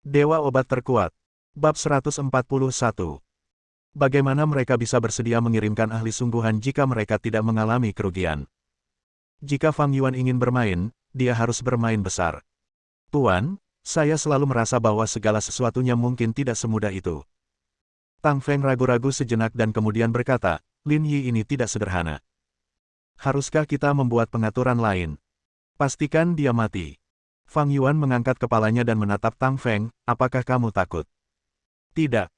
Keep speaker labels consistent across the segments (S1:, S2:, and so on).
S1: Dewa Obat Terkuat. Bab 141. Bagaimana mereka bisa bersedia mengirimkan ahli sungguhan jika mereka tidak mengalami kerugian? Jika Fang Yuan ingin bermain, dia harus bermain besar. Tuan, saya selalu merasa bahwa segala sesuatunya mungkin tidak semudah itu. Tang Feng ragu-ragu sejenak dan kemudian berkata, Lin Yi ini tidak sederhana. Haruskah kita membuat pengaturan lain? Pastikan dia mati. Fang Yuan mengangkat kepalanya dan menatap Tang Feng, apakah kamu takut? Tidak.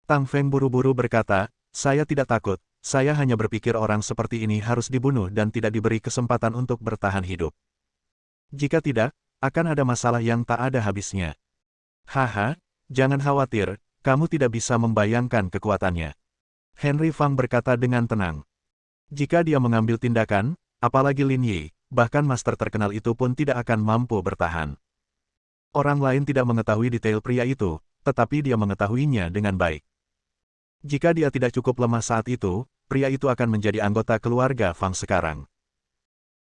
S1: Tang Feng buru-buru berkata, saya tidak takut, saya hanya berpikir orang seperti ini harus dibunuh dan tidak diberi kesempatan untuk bertahan hidup. Jika tidak, akan ada masalah yang tak ada habisnya. Haha, jangan khawatir, kamu tidak bisa membayangkan kekuatannya. Henry Fang berkata dengan tenang. Jika dia mengambil tindakan, apalagi Lin Yi, bahkan master terkenal itu pun tidak akan mampu bertahan. Orang lain tidak mengetahui detail pria itu, tetapi dia mengetahuinya dengan baik. Jika dia tidak cukup lemah saat itu, pria itu akan menjadi anggota keluarga Fang sekarang.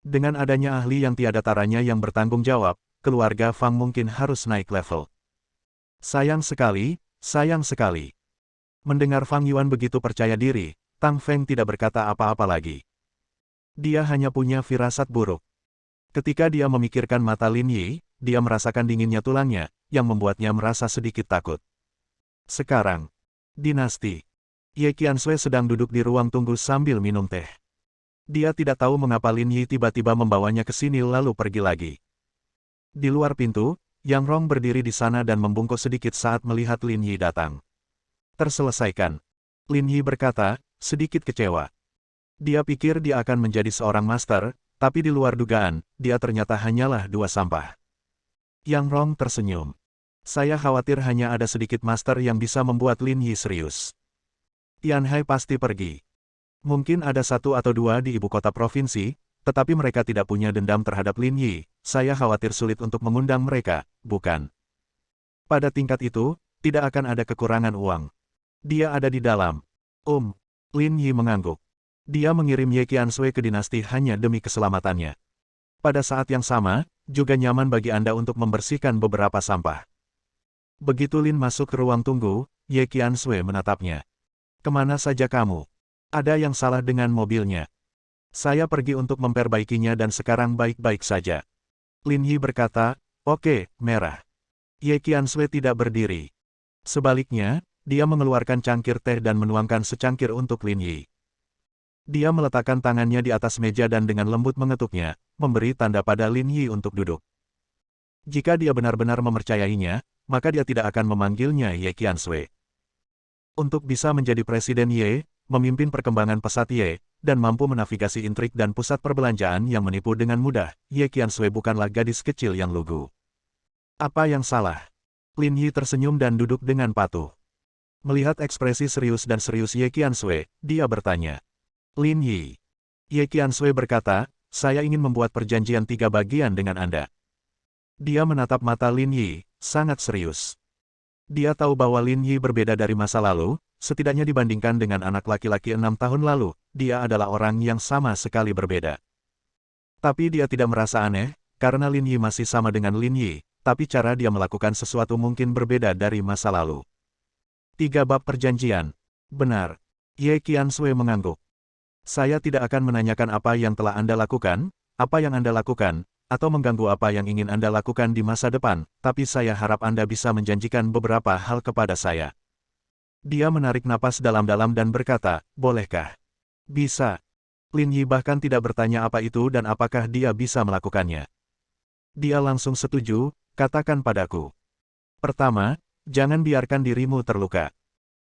S1: Dengan adanya ahli yang tiada taranya yang bertanggung jawab, keluarga Fang mungkin harus naik level. Sayang sekali, sayang sekali. Mendengar Fang Yuan begitu percaya diri, Tang Feng tidak berkata apa-apa lagi. Dia hanya punya firasat buruk. Ketika dia memikirkan mata Lin Yi, dia merasakan dinginnya tulangnya, yang membuatnya merasa sedikit takut. Sekarang, dinasti. Ye Qiansui sedang duduk di ruang tunggu sambil minum teh. Dia tidak tahu mengapa Lin Yi tiba-tiba membawanya ke sini lalu pergi lagi. Di luar pintu, Yang Rong berdiri di sana dan membungkuk sedikit saat melihat Lin Yi datang. Terselesaikan. Lin Yi berkata, sedikit kecewa. Dia pikir dia akan menjadi seorang master, tapi di luar dugaan, dia ternyata hanyalah dua sampah. Yang Rong tersenyum. Saya khawatir hanya ada sedikit master yang bisa membuat Lin Yi serius. Tian Hai pasti pergi. Mungkin ada satu atau dua di ibu kota provinsi, tetapi mereka tidak punya dendam terhadap Lin Yi. Saya khawatir sulit untuk mengundang mereka, bukan? Pada tingkat itu, tidak akan ada kekurangan uang. Dia ada di dalam. Lin Yi mengangguk. Dia mengirim Ye Qiansui ke dinasti hanya demi keselamatannya. Pada saat yang sama, juga nyaman bagi Anda untuk membersihkan beberapa sampah. Begitu Lin masuk ke ruang tunggu, Ye Qiansui menatapnya. Kemana saja kamu? Ada yang salah dengan mobilnya. Saya pergi untuk memperbaikinya dan sekarang baik-baik saja. Lin Yi berkata, oke, merah. Ye Qiansui tidak berdiri. Sebaliknya, dia mengeluarkan cangkir teh dan menuangkan secangkir untuk Lin Yi. Dia meletakkan tangannya di atas meja dan dengan lembut mengetuknya, memberi tanda pada Lin Yi untuk duduk. Jika dia benar-benar mempercayainya, maka dia tidak akan memanggilnya Ye Qiansui. Untuk bisa menjadi Presiden Ye, memimpin perkembangan pesat Ye, dan mampu menavigasi intrik dan pusat perbelanjaan yang menipu dengan mudah, Ye Qiansui bukanlah gadis kecil yang lugu. Apa yang salah? Lin Yi tersenyum dan duduk dengan patuh. Melihat ekspresi serius dan serius Ye Qiansui, dia bertanya. Lin Yi. Ye Qiansui berkata, saya ingin membuat perjanjian 3 bagian dengan Anda. Dia menatap mata Lin Yi, sangat serius. Dia tahu bahwa Lin Yi berbeda dari masa lalu, setidaknya dibandingkan dengan anak laki-laki 6 tahun lalu, dia adalah orang yang sama sekali berbeda. Tapi dia tidak merasa aneh, karena Lin Yi masih sama dengan Lin Yi, tapi cara dia melakukan sesuatu mungkin berbeda dari masa lalu. 3 bab perjanjian. Benar. Ye Qiansui mengangguk. Saya tidak akan menanyakan apa yang telah Anda lakukan, apa yang Anda lakukan, atau mengganggu apa yang ingin Anda lakukan di masa depan, tapi saya harap Anda bisa menjanjikan beberapa hal kepada saya. Dia menarik napas dalam-dalam dan berkata, bolehkah? Bisa. Lin Yi bahkan tidak bertanya apa itu dan apakah dia bisa melakukannya. Dia langsung setuju, katakan padaku. Pertama, jangan biarkan dirimu terluka.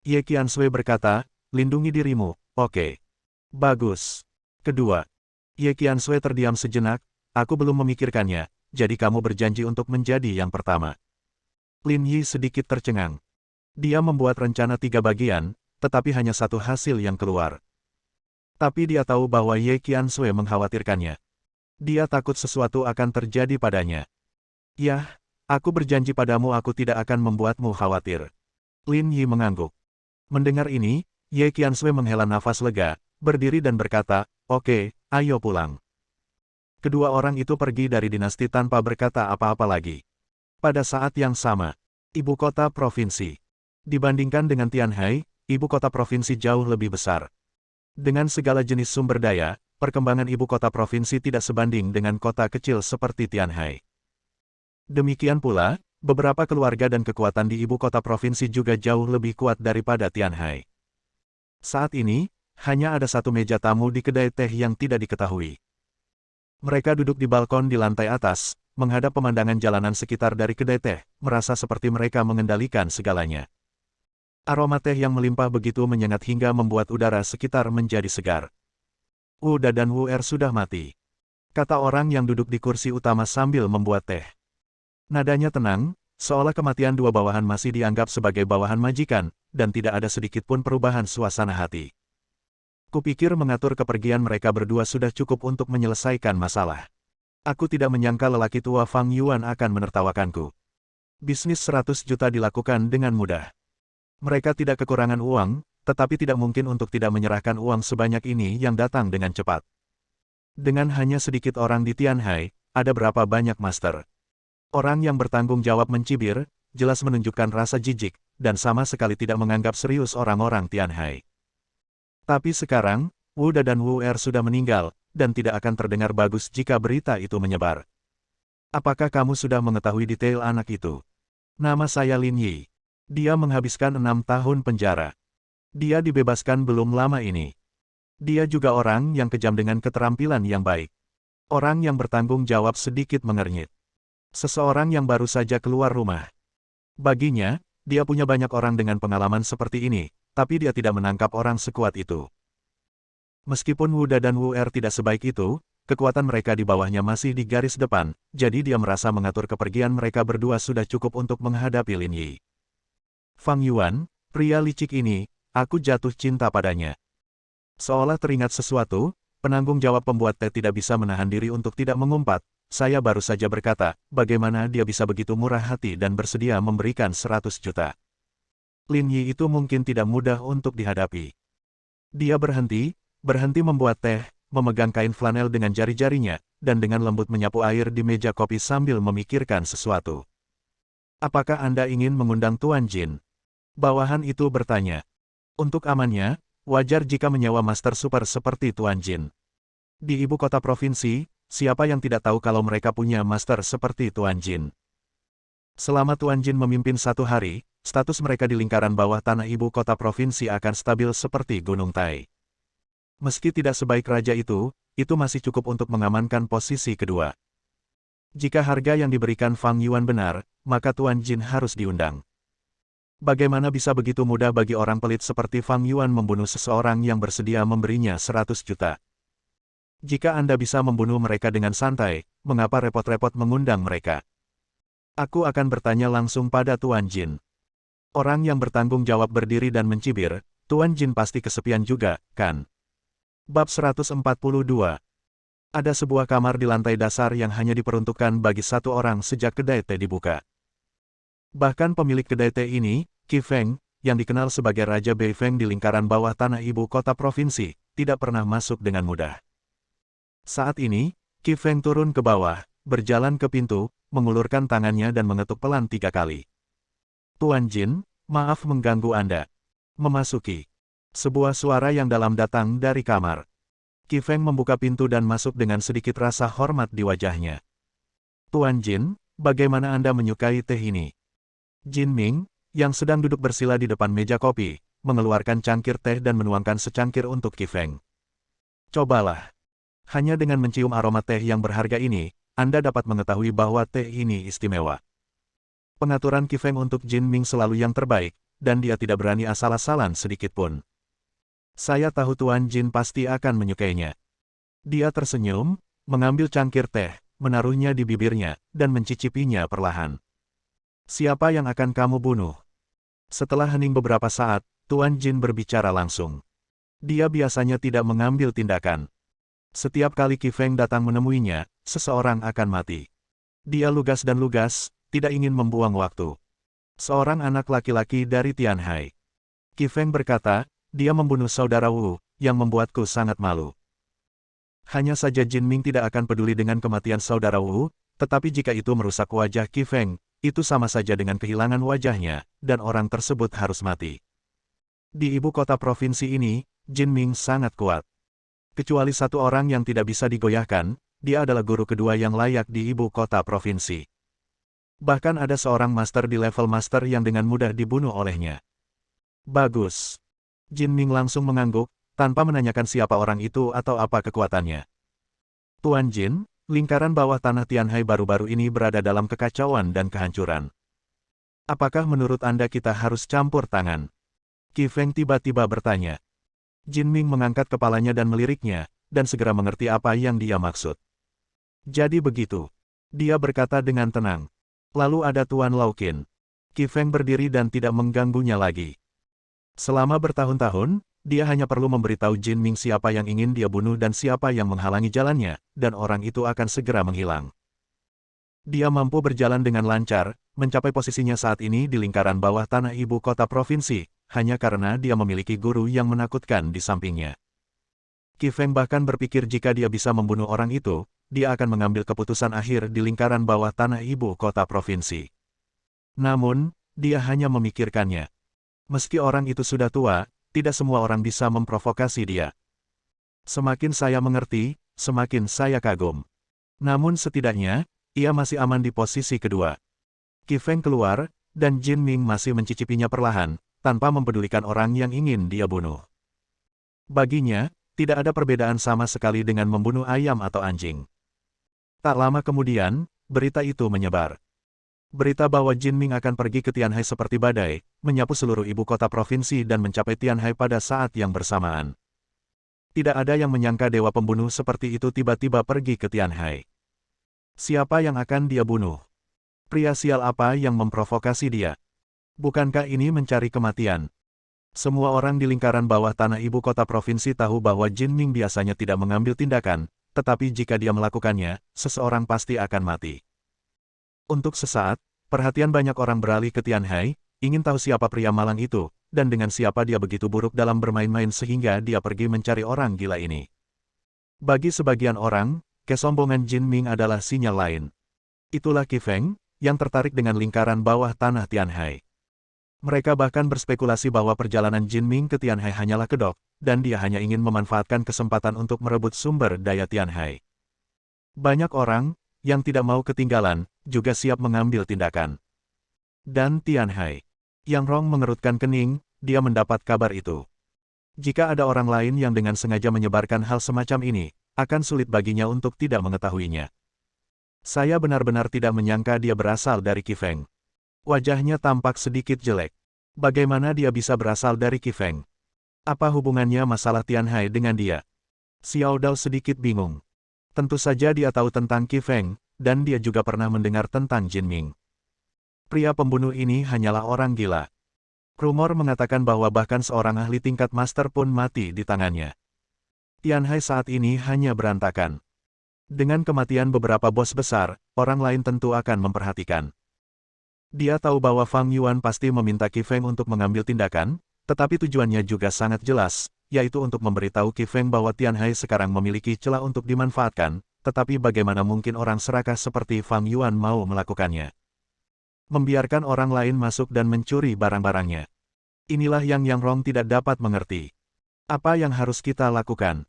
S1: Ye Qiansui berkata, lindungi dirimu, oke. Bagus. Kedua, Ye Qiansui terdiam sejenak, aku belum memikirkannya, jadi kamu berjanji untuk menjadi yang pertama. Lin Yi sedikit tercengang. Dia membuat rencana 3 bagian, tetapi hanya satu hasil yang keluar. Tapi dia tahu bahwa Ye Qiansui mengkhawatirkannya. Dia takut sesuatu akan terjadi padanya. Yah, aku berjanji padamu aku tidak akan membuatmu khawatir. Lin Yi mengangguk. Mendengar ini, Ye Qiansui menghela nafas lega, berdiri dan berkata, oke, ayo pulang. Kedua orang itu pergi dari dinasti tanpa berkata apa-apa lagi. Pada saat yang sama, Ibu kota provinsi. Dibandingkan dengan Tianhai, ibu kota provinsi jauh lebih besar. Dengan segala jenis sumber daya, perkembangan ibu kota provinsi tidak sebanding dengan kota kecil seperti Tianhai. Demikian pula, beberapa keluarga dan kekuatan di ibu kota provinsi juga jauh lebih kuat daripada Tianhai. Saat ini, hanya ada satu meja tamu di kedai teh yang tidak diketahui. Mereka duduk di balkon di lantai atas, menghadap pemandangan jalanan sekitar dari kedai teh, merasa seperti mereka mengendalikan segalanya. Aroma teh yang melimpah begitu menyengat hingga membuat udara sekitar menjadi segar. Wu Da dan Wu Er sudah mati, kata orang yang duduk di kursi utama sambil membuat teh. Nadanya tenang, seolah kematian dua bawahan masih dianggap sebagai bawahan majikan, dan tidak ada sedikit pun perubahan suasana hati. Kupikir mengatur kepergian mereka berdua sudah cukup untuk menyelesaikan masalah. Aku tidak menyangka lelaki tua Fang Yuan akan menertawakanku. Bisnis 100 juta dilakukan dengan mudah. Mereka tidak kekurangan uang, tetapi tidak mungkin untuk tidak menyerahkan uang sebanyak ini yang datang dengan cepat. Dengan hanya sedikit orang di Tianhai, ada berapa banyak master? Orang yang bertanggung jawab mencibir, jelas menunjukkan rasa jijik, dan sama sekali tidak menganggap serius orang-orang Tianhai. Tapi sekarang, Wu Da dan Wu Er sudah meninggal, dan tidak akan terdengar bagus jika berita itu menyebar. Apakah kamu sudah mengetahui detail anak itu? Nama saya Lin Yi. Dia menghabiskan 6 tahun penjara. Dia dibebaskan belum lama ini. Dia juga orang yang kejam dengan keterampilan yang baik. Orang yang bertanggung jawab sedikit mengernyit. Seseorang yang baru saja keluar rumah. Baginya, dia punya banyak orang dengan pengalaman seperti ini, tapi dia tidak menangkap orang sekuat itu. Meskipun Wu Da dan Wu Er tidak sebaik itu, kekuatan mereka di bawahnya masih di garis depan, jadi dia merasa mengatur kepergian mereka berdua sudah cukup untuk menghadapi Lin Yi. Fang Yuan, pria licik ini, aku jatuh cinta padanya. Seolah teringat sesuatu, penanggung jawab pembuat teh tidak bisa menahan diri untuk tidak mengumpat. Saya baru saja berkata, bagaimana dia bisa begitu murah hati dan bersedia memberikan 100 juta. Lin Yi itu mungkin tidak mudah untuk dihadapi. Dia berhenti membuat teh, memegang kain flanel dengan jari-jarinya, dan dengan lembut menyapu air di meja kopi sambil memikirkan sesuatu. Apakah Anda ingin mengundang Tuan Jin? Bawahan itu bertanya. Untuk amannya, wajar jika menyewa master super seperti Tuan Jin. Di ibu kota provinsi, siapa yang tidak tahu kalau mereka punya master seperti Tuan Jin? Selama Tuan Jin memimpin 1 hari, status mereka di lingkaran bawah tanah ibu kota provinsi akan stabil seperti Gunung Tai. Meski tidak sebaik raja itu masih cukup untuk mengamankan posisi kedua. Jika harga yang diberikan Fang Yuan benar, maka Tuan Jin harus diundang. Bagaimana bisa begitu mudah bagi orang pelit seperti Fang Yuan membunuh seseorang yang bersedia memberinya 100 juta? Jika Anda bisa membunuh mereka dengan santai, mengapa repot-repot mengundang mereka? Aku akan bertanya langsung pada Tuan Jin. Orang yang bertanggung jawab berdiri dan mencibir, Tuan Jin pasti kesepian juga, kan? Bab 142. Ada sebuah kamar di lantai dasar yang hanya diperuntukkan bagi satu orang sejak kedai teh dibuka. Bahkan pemilik kedai teh ini, Qi Feng, yang dikenal sebagai Raja Bei Feng di lingkaran bawah tanah ibu kota provinsi, tidak pernah masuk dengan mudah. Saat ini, Qi Feng turun ke bawah, berjalan ke pintu, mengulurkan tangannya dan mengetuk pelan 3 kali. Tuan Jin, maaf mengganggu Anda. Memasuki. Sebuah suara yang dalam datang dari kamar. Qi Feng membuka pintu dan masuk dengan sedikit rasa hormat di wajahnya. Tuan Jin, bagaimana Anda menyukai teh ini? Jin Ming, yang sedang duduk bersila di depan meja kopi, mengeluarkan cangkir teh dan menuangkan secangkir untuk Qi Feng. Cobalah. Hanya dengan mencium aroma teh yang berharga ini, Anda dapat mengetahui bahwa teh ini istimewa. Pengaturan Qi Feng untuk Jin Ming selalu yang terbaik, dan dia tidak berani asal-asalan sedikitpun. Saya tahu Tuan Jin pasti akan menyukainya. Dia tersenyum, mengambil cangkir teh, menaruhnya di bibirnya, dan mencicipinya perlahan. Siapa yang akan kamu bunuh? Setelah hening beberapa saat, Tuan Jin berbicara langsung. Dia biasanya tidak mengambil tindakan. Setiap kali Qi Feng datang menemuinya, seseorang akan mati. Dia lugas dan lugas, tidak ingin membuang waktu. Seorang anak laki-laki dari Tianhai. Qi Feng berkata, dia membunuh saudara Wu, yang membuatku sangat malu. Hanya saja Jin Ming tidak akan peduli dengan kematian saudara Wu, tetapi jika itu merusak wajah Qi Feng, itu sama saja dengan kehilangan wajahnya, dan orang tersebut harus mati. Di ibu kota provinsi ini, Jin Ming sangat kuat. Kecuali satu orang yang tidak bisa digoyahkan, dia adalah guru kedua yang layak di ibu kota provinsi. Bahkan ada seorang master di level master yang dengan mudah dibunuh olehnya. Bagus. Jin Ming langsung mengangguk, tanpa menanyakan siapa orang itu atau apa kekuatannya. Tuan Jin, lingkaran bawah tanah Tianhai baru-baru ini berada dalam kekacauan dan kehancuran. Apakah menurut Anda kita harus campur tangan? Qi Feng tiba-tiba bertanya. Jin Ming mengangkat kepalanya dan meliriknya, dan segera mengerti apa yang dia maksud. Jadi begitu. Dia berkata dengan tenang. Lalu ada Tuan Laukin. Qi Feng berdiri dan tidak mengganggunya lagi. Selama bertahun-tahun, dia hanya perlu memberitahu Jin Ming siapa yang ingin dia bunuh dan siapa yang menghalangi jalannya, dan orang itu akan segera menghilang. Dia mampu berjalan dengan lancar, mencapai posisinya saat ini di lingkaran bawah tanah ibu kota provinsi, hanya karena dia memiliki guru yang menakutkan di sampingnya. Qi Feng bahkan berpikir jika dia bisa membunuh orang itu, dia akan mengambil keputusan akhir di lingkaran bawah tanah ibu kota provinsi. Namun, dia hanya memikirkannya. Meski orang itu sudah tua, tidak semua orang bisa memprovokasi dia. Semakin saya mengerti, semakin saya kagum. Namun setidaknya, ia masih aman di posisi kedua. Qi Feng keluar, dan Jin Ming masih mencicipinya perlahan, tanpa mempedulikan orang yang ingin dia bunuh. Baginya, tidak ada perbedaan sama sekali dengan membunuh ayam atau anjing. Tak lama kemudian, berita itu menyebar. Berita bahwa Jin Ming akan pergi ke Tianhai seperti badai, menyapu seluruh ibu kota provinsi dan mencapai Tianhai pada saat yang bersamaan. Tidak ada yang menyangka dewa pembunuh seperti itu tiba-tiba pergi ke Tianhai. Siapa yang akan dia bunuh? Pria sial apa yang memprovokasi dia? Bukankah ini mencari kematian? Semua orang di lingkaran bawah tanah ibu kota provinsi tahu bahwa Jin Ming biasanya tidak mengambil tindakan, tetapi jika dia melakukannya, seseorang pasti akan mati. Untuk sesaat, perhatian banyak orang beralih ke Tianhai, ingin tahu siapa pria malang itu, dan dengan siapa dia begitu buruk dalam bermain-main sehingga dia pergi mencari orang gila ini. Bagi sebagian orang, kesombongan Jin Ming adalah sinyal lain. Itulah Qi Feng, yang tertarik dengan lingkaran bawah tanah Tianhai. Mereka bahkan berspekulasi bahwa perjalanan Jin Ming ke Tianhai hanyalah kedok, dan dia hanya ingin memanfaatkan kesempatan untuk merebut sumber daya Tianhai. Banyak orang, yang tidak mau ketinggalan, juga siap mengambil tindakan. Dan Tianhai. Yang Rong mengerutkan kening, dia mendapat kabar itu. Jika ada orang lain yang dengan sengaja menyebarkan hal semacam ini, akan sulit baginya untuk tidak mengetahuinya. Saya benar-benar tidak menyangka dia berasal dari Qi Feng. Wajahnya tampak sedikit jelek. Bagaimana dia bisa berasal dari Qi Feng? Apa hubungannya masalah Tianhai dengan dia? Xiao Dao sedikit bingung. Tentu saja dia tahu tentang Qi Feng, dan dia juga pernah mendengar tentang Jin Ming. Pria pembunuh ini hanyalah orang gila. Rumor mengatakan bahwa bahkan seorang ahli tingkat master pun mati di tangannya. Tianhai saat ini hanya berantakan. Dengan kematian beberapa bos besar, orang lain tentu akan memperhatikan. Dia tahu bahwa Fang Yuan pasti meminta Qi Feng untuk mengambil tindakan, tetapi tujuannya juga sangat jelas, yaitu untuk memberitahu Qi Feng bahwa Tianhai sekarang memiliki celah untuk dimanfaatkan, tetapi bagaimana mungkin orang serakah seperti Fang Yuan mau melakukannya? Membiarkan orang lain masuk dan mencuri barang-barangnya. Inilah yang Yang Rong tidak dapat mengerti. Apa yang harus kita lakukan?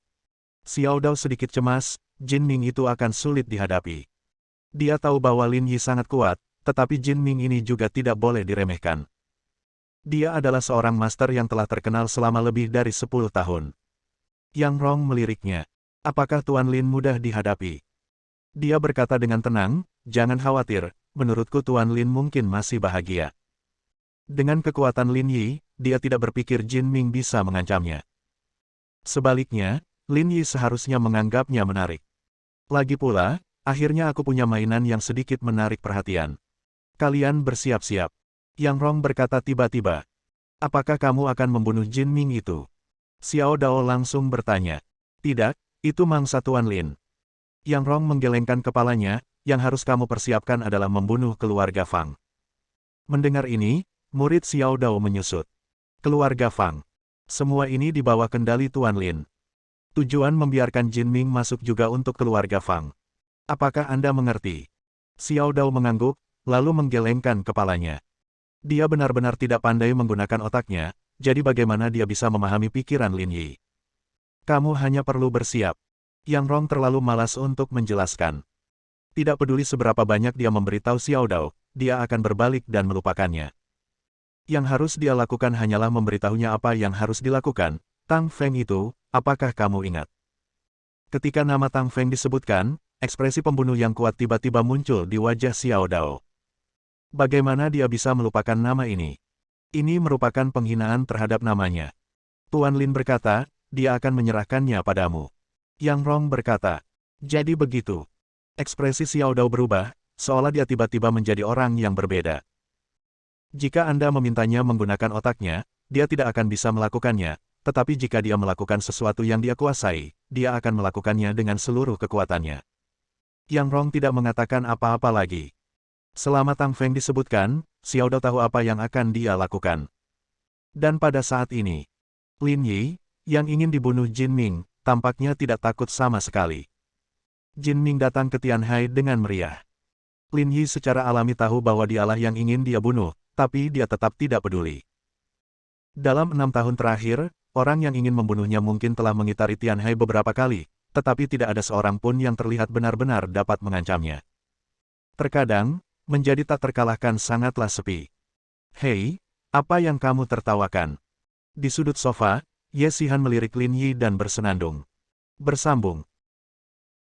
S1: Xiao Dao sedikit cemas, Jin Ming itu akan sulit dihadapi. Dia tahu bahwa Lin Yi sangat kuat, tetapi Jin Ming ini juga tidak boleh diremehkan. Dia adalah seorang master yang telah terkenal selama lebih dari 10 tahun. Yang Rong meliriknya. Apakah Tuan Lin mudah dihadapi? Dia berkata dengan tenang, jangan khawatir, menurutku Tuan Lin mungkin masih bahagia. Dengan kekuatan Lin Yi, dia tidak berpikir Jin Ming bisa mengancamnya. Sebaliknya, Lin Yi seharusnya menganggapnya menarik. Lagi pula, akhirnya aku punya mainan yang sedikit menarik perhatian. Kalian bersiap-siap. Yang Rong berkata tiba-tiba. Apakah kamu akan membunuh Jin Ming itu? Xiao Dao langsung bertanya. Tidak, itu mangsa Tuan Lin. Yang Rong menggelengkan kepalanya, yang harus kamu persiapkan adalah membunuh keluarga Fang. Mendengar ini, murid Xiao Dao menyusut. Keluarga Fang. Semua ini di bawah kendali Tuan Lin. Tujuan membiarkan Jin Ming masuk juga untuk keluarga Fang. Apakah Anda mengerti? Xiao Dao mengangguk, lalu menggelengkan kepalanya. Dia benar-benar tidak pandai menggunakan otaknya, jadi bagaimana dia bisa memahami pikiran Lin Yi? Kamu hanya perlu bersiap. Yang Rong terlalu malas untuk menjelaskan. Tidak peduli seberapa banyak dia memberitahu Xiao Dao, dia akan berbalik dan melupakannya. Yang harus dia lakukan hanyalah memberitahunya apa yang harus dilakukan. Tang Feng itu, apakah kamu ingat? Ketika nama Tang Feng disebutkan, ekspresi pembunuh yang kuat tiba-tiba muncul di wajah Xiao Dao. Bagaimana dia bisa melupakan nama ini? Ini merupakan penghinaan terhadap namanya. Tuan Lin berkata, dia akan menyerahkannya padamu. Yang Rong berkata, jadi begitu. Ekspresi Xiao Dao berubah, seolah dia tiba-tiba menjadi orang yang berbeda. Jika Anda memintanya menggunakan otaknya, dia tidak akan bisa melakukannya, tetapi jika dia melakukan sesuatu yang dia kuasai, dia akan melakukannya dengan seluruh kekuatannya. Yang Rong tidak mengatakan apa-apa lagi. Selama Tang Feng disebutkan, Xiao Dao tahu apa yang akan dia lakukan. Dan pada saat ini, Lin Yi, yang ingin dibunuh Jin Ming, tampaknya tidak takut sama sekali. Jin Ming datang ke Tianhai dengan meriah. Lin Yi secara alami tahu bahwa dialah yang ingin dia bunuh, tapi dia tetap tidak peduli. Dalam 6 tahun terakhir, orang yang ingin membunuhnya mungkin telah mengitari Tianhai beberapa kali, tetapi tidak ada seorang pun yang terlihat benar-benar dapat mengancamnya. Terkadang, menjadi tak terkalahkan sangatlah sepi. Hei, apa yang kamu tertawakan? Di sudut sofa, Ye Xihan melirik Lin Yi dan bersenandung. Bersambung.